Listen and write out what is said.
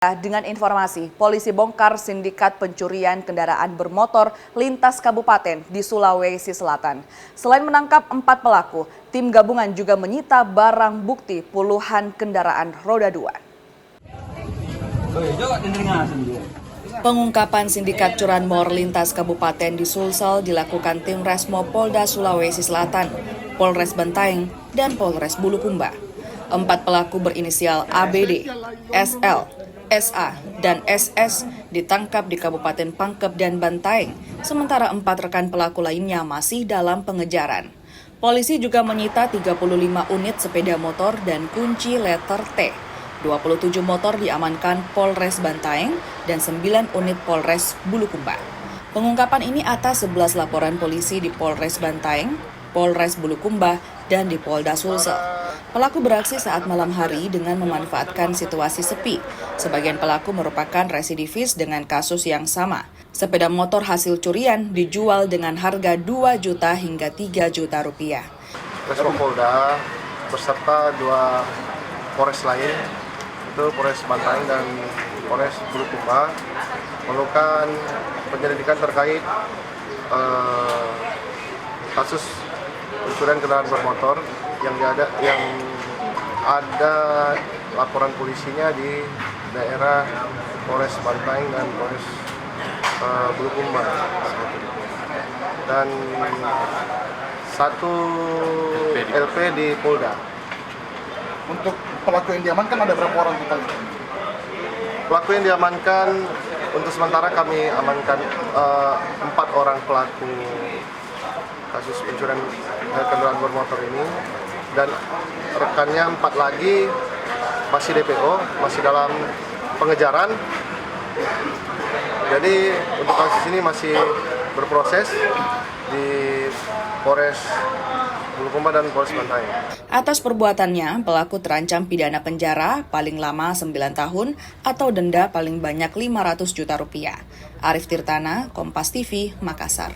Dengan informasi, polisi bongkar sindikat pencurian kendaraan bermotor lintas kabupaten di Sulawesi Selatan. Selain menangkap 4 pelaku, tim gabungan juga menyita barang bukti puluhan kendaraan roda 2. Pengungkapan sindikat curanmor lintas kabupaten di Sulsel dilakukan tim Resmo Polda Sulawesi Selatan, Polres Bantaeng, dan Polres Bulukumba. 4 pelaku berinisial ABD, SL, SA, dan SS ditangkap di Kabupaten Pangkep dan Bantaeng, sementara 4 rekan pelaku lainnya masih dalam pengejaran. Polisi juga menyita 35 unit sepeda motor dan kunci letter T. 27 motor diamankan Polres Bantaeng dan 9 unit Polres Bulukumba. Pengungkapan ini atas 11 laporan polisi di Polres Bantaeng, Polres Bulukumba, dan di Polda Sulsel. Pelaku beraksi saat malam hari dengan memanfaatkan situasi sepi. Sebagian pelaku merupakan residivis dengan kasus yang sama. Sepeda motor hasil curian dijual dengan harga 2 juta hingga 3 juta rupiah. Resmo Polda beserta 2 Polres lain, itu Polres Bantaeng dan Polres Bulukumba, melakukan penyelidikan terkait kasus pencurian kendaraan bermotor yang ada laporan polisinya di daerah Polres Bantaeng dan Polres Bulukumba, dan 1 LP di Polda. Untuk pelaku yang diamankan ada berapa orang total? Pelaku yang diamankan untuk sementara kami amankan 4 orang pelaku kasus pencurian kendaraan bermotor ini, dan rekannya 4 lagi masih DPO, masih dalam pengejaran. Jadi untuk kasus ini masih berproses di Polres Bulukumba dan Polres Bantaeng. Atas perbuatannya, pelaku terancam pidana penjara paling lama 9 tahun atau denda paling banyak 500 juta rupiah. Arif Tirtana, Kompas TV, Makassar.